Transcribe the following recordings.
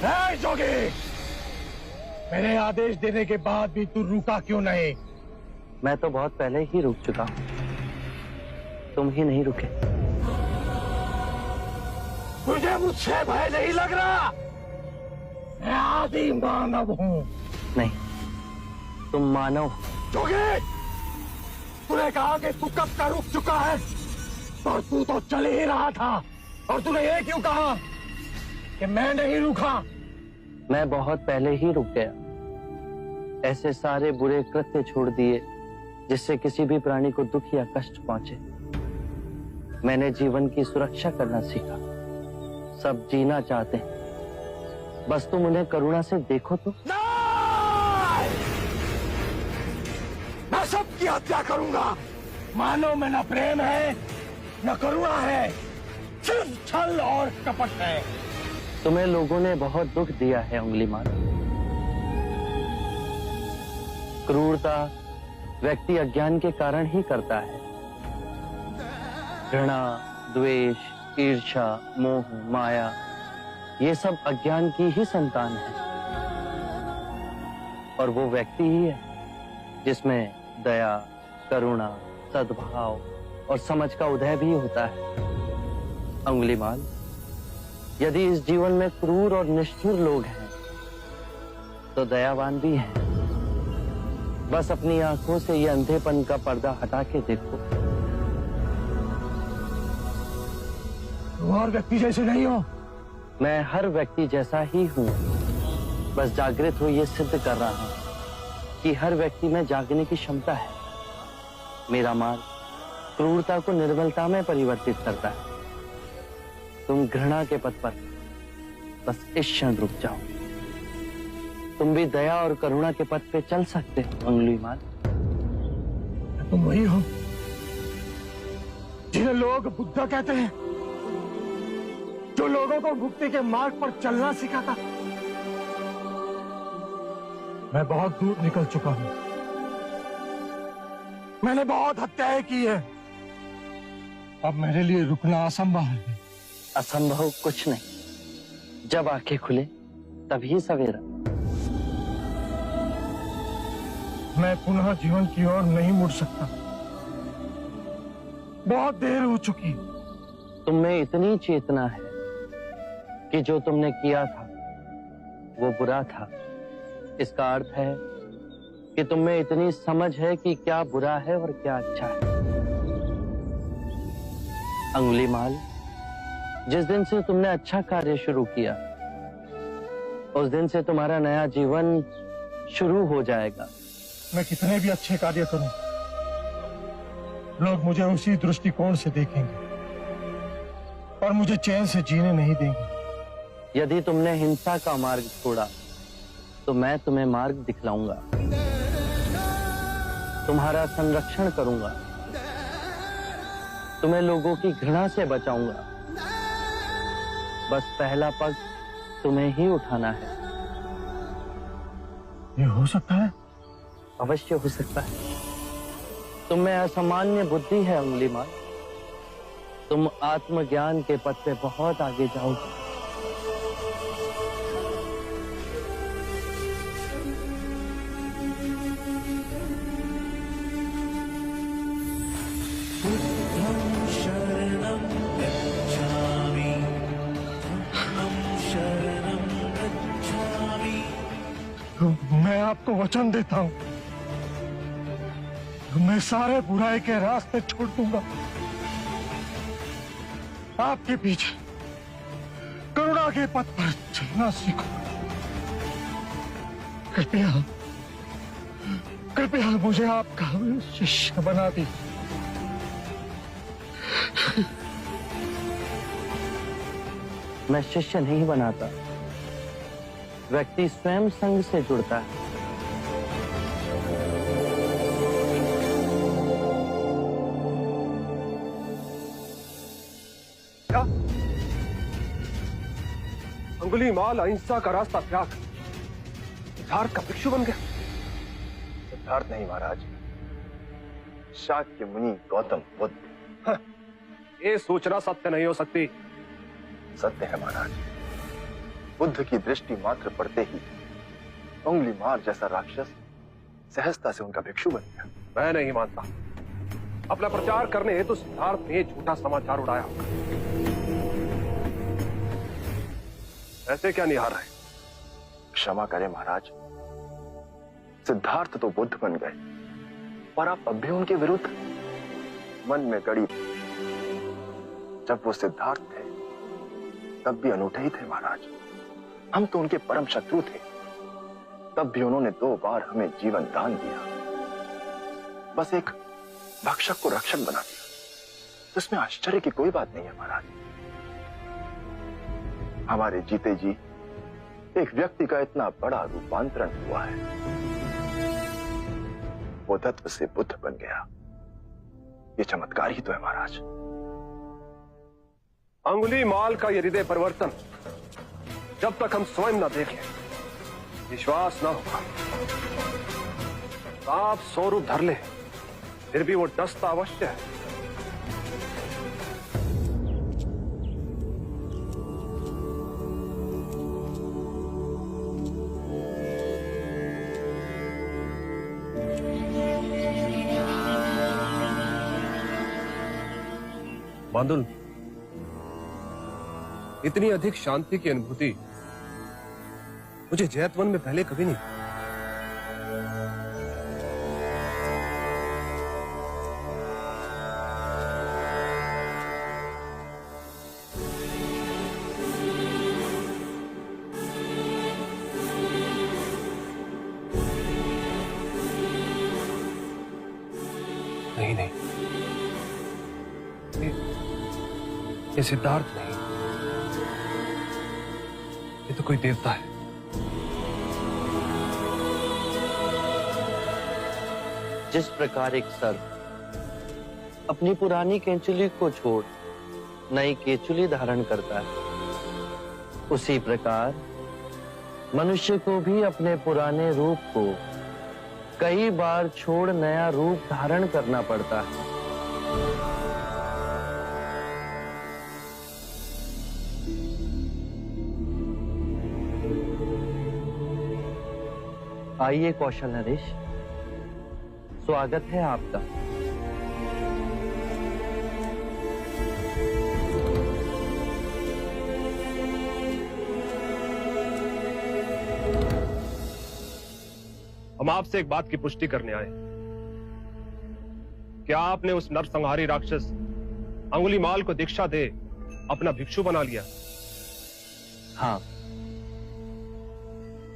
जोगी, मेरे आदेश देने के बाद भी तू रुका क्यों नहीं? मैं तो बहुत पहले ही रुक चुका हूं, तुम ही नहीं रुके। मुझे मुझसे भय नहीं लग रहा। मैं आदि मानव हूं। नहीं, तुम मानव हो। जोगी, तूने कहा कि तू कब का रुक चुका है, और तू तो चल ही रहा था, और तूने ये क्यों कहा कि मैं नहीं रुका? मैं बहुत पहले ही रुक गया। ऐसे सारे बुरे कृत्य छोड़ दिए जिससे किसी भी प्राणी को दुख या कष्ट पहुंचे। मैंने जीवन की सुरक्षा करना सीखा। सब जीना चाहते हैं, बस तुम उन्हें करुणा से देखो तो। मैं सबकी हत्या करूंगा। मानो में न प्रेम है न करुणा है, सिर्फ छल और कपट है। तुम्हें लोगों ने बहुत दुख दिया है अंगुलीमाल। क्रूरता व्यक्ति अज्ञान के कारण ही करता है। घृणा, द्वेष, ईर्ष्या, मोह, माया, ये सब अज्ञान की ही संतान है। और वो व्यक्ति ही है जिसमें दया, करुणा, सद्भाव और समझ का उदय भी होता है। अंगुलीमाल, यदि इस जीवन में क्रूर और निष्ठुर लोग हैं तो दयावान भी हैं। बस अपनी आंखों से ये अंधेपन का पर्दा हटा के देखो। तुम और व्यक्ति जैसे नहीं हो। मैं हर व्यक्ति जैसा ही हूं, बस जागृत हो ये सिद्ध कर रहा हूं कि हर व्यक्ति में जागने की क्षमता है। मेरा मार्ग क्रूरता को निर्मलता में परिवर्तित करता है। तुम घृणा के पथ पर बस इस क्षण रुक जाओ। तुम भी दया और करुणा के पथ पे चल सकते हो अंगुलीमाल। तुम वही हो जिन्हें लोग बुद्धा कहते हैं, जो लोगों को मुक्ति के मार्ग पर चलना सिखाता। मैं बहुत दूर निकल चुका हूं। मैंने बहुत हत्याएं की है। अब मेरे लिए रुकना असंभव है। असंभव कुछ नहीं। जब आंखें खुले तभी सवेरा। मैं पुनः जीवन की ओर नहीं मुड़ सकता। बहुत देर हो चुकी। तुम में इतनी चेतना है कि जो तुमने किया था वो बुरा था। इसका अर्थ है कि तुम में इतनी समझ है कि क्या बुरा है और क्या अच्छा है। अंगुलीमाल, जिस दिन से तुमने अच्छा कार्य शुरू किया उस दिन से तुम्हारा नया जीवन शुरू हो जाएगा। मैं कितने भी अच्छे कार्य करूं, लोग मुझे उसी दृष्टिकोण से देखेंगे और मुझे चैन से जीने नहीं देंगे। यदि तुमने हिंसा का मार्ग छोड़ा तो मैं तुम्हें मार्ग दिखलाऊंगा। तुम्हारा संरक्षण करूंगा। तुम्हें लोगों की घृणा से बचाऊंगा। बस पहला पग तुम्हें ही उठाना है। ये हो सकता है? अवश्य हो सकता है। तुम में असामान्य बुद्धि है अंगुलीमाल। तुम आत्मज्ञान के पथ पे बहुत आगे जाओगे। मैं आपको वचन देता हूं, मैं सारे बुराई के रास्ते छोड़ दूंगा। आपके पीछे करुणा के पथ पर चलना सीखो। कृपया कृपया मुझे आपका शिष्य बना दीजिए। मैं शिष्य नहीं बनाता। व्यक्ति स्वयं संग से जुड़ता है। क्या अंगुलीमाल अहिंसा का रास्ता त्याग सिद्धार्थ का भिक्षु बन गया? सिद्धार्थ नहीं महाराज, शाक्य मुनि गौतम बुद्ध। ये सूचना सत्य नहीं हो सकती। सत्य है महाराज। बुद्ध की दृष्टि मात्र पड़ते ही उंगली मार जैसा राक्षस सहजता से उनका भिक्षु बन गया। मैं नहीं मानता। अपना प्रचार करने हेतु सिद्धार्थ ने झूठा समाचार उड़ाया। ऐसे क्या निहार रहे? क्षमा करें महाराज, सिद्धार्थ तो बुद्ध बन गए और आप अब भी उनके विरुद्ध। मन में गड़ी जब वो सिद्धार्थ थे तब भी अनूठे ही थे महाराज। हम तो उनके परम शत्रु थे, तब भी उन्होंने 2 बार हमें जीवन दान दिया। बस एक भक्षक को रक्षक बना दिया, इसमें आश्चर्य की कोई बात नहीं है महाराज। हमारे जीते जी एक व्यक्ति का इतना बड़ा रूपांतरण हुआ है, वो तत्व से बुद्ध बन गया। ये चमत्कार ही तो है महाराज। अंगुलीमाल का ये हृदय परिवर्तन जब तक हम स्वयं न देखें विश्वास न होगा। आप स्वरूप धर ले, फिर भी वो डसता अवश्य है। बांधुल, इतनी अधिक शांति की अनुभूति मुझे जैतवन में पहले कभी नहीं। नहीं नहीं, ये सिद्धार्थ नहीं, ये तो कोई देवता है। जिस प्रकार एक सर्प अपनी पुरानी केंचुली को छोड़ नई केंचुली धारण करता है, उसी प्रकार मनुष्य को भी अपने पुराने रूप को कई बार छोड़ नया रूप धारण करना पड़ता है। आइए कौशल नरेश, स्वागत है आपका। हम आपसे एक बात की पुष्टि करने आए। क्या आपने उस नरसंहारी राक्षस अंगुलीमाल को दीक्षा दे अपना भिक्षु बना लिया? हाँ,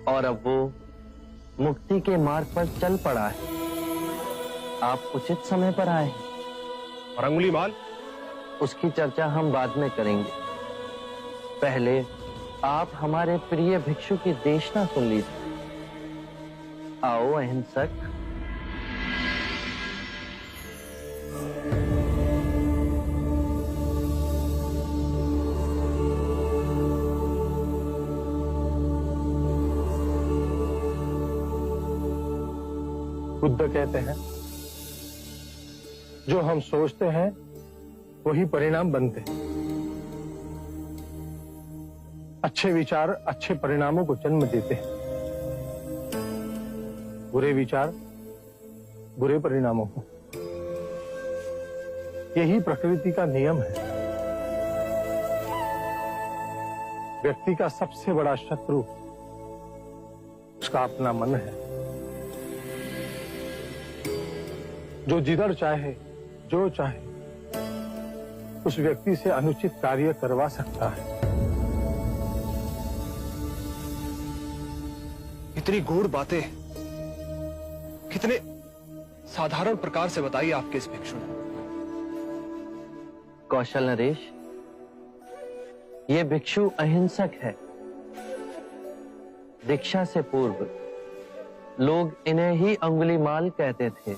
और अब वो मुक्ति के मार्ग पर चल पड़ा है। आप उचित समय पर आए हैं। और अंगुलीमाल? उसकी चर्चा हम बाद में करेंगे। पहले आप हमारे प्रिय भिक्षु की देशना सुन लीजिए। आओ अहिंसक। बुद्ध कहते हैं, जो हम सोचते हैं वही परिणाम बनते हैं। अच्छे विचार अच्छे परिणामों को जन्म देते हैं, बुरे विचार बुरे परिणामों को। यही प्रकृति का नियम है। व्यक्ति का सबसे बड़ा शत्रु उसका अपना मन है, जो जिधर चाहे जो चाहे उस व्यक्ति से अनुचित कार्य करवा सकता है। इतनी गूढ़ बातें कितने साधारण प्रकार से बताई आपके इस भिक्षु ने। कौशल नरेश, ये भिक्षु अहिंसक है। दीक्षा से पूर्व लोग इन्हें ही अंगुलीमाल कहते थे।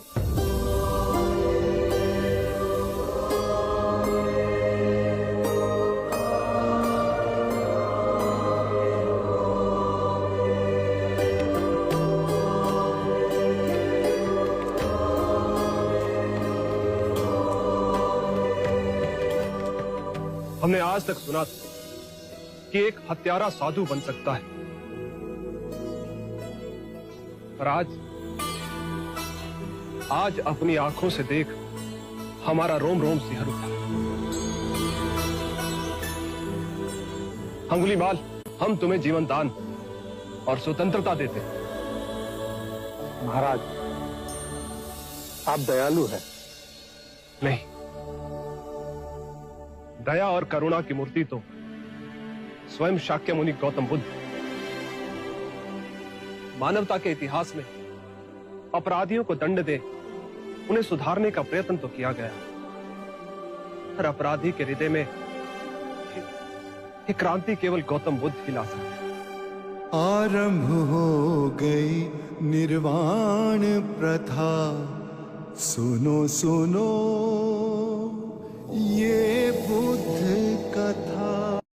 हमने आज तक सुना था कि एक हत्यारा साधु बन सकता है, पर आज अपनी आंखों से देख हमारा रोम रोम सिहर उठा। अंगुलीमाल, हम तुम्हें जीवन दान और स्वतंत्रता देते हैं। महाराज, आप दयालु हैं। नहीं, दया और करुणा की मूर्ति तो स्वयं शाक्य मुनि गौतम बुद्ध। मानवता के इतिहास में अपराधियों को दंड दे उन्हें सुधारने का प्रयत्न तो किया गया, पर अपराधी के हृदय में ये क्रांति केवल गौतम बुद्ध ही ला सकते हैं। आरंभ हो गई निर्वाण प्रथा, सुनो सुनो ये बुद्ध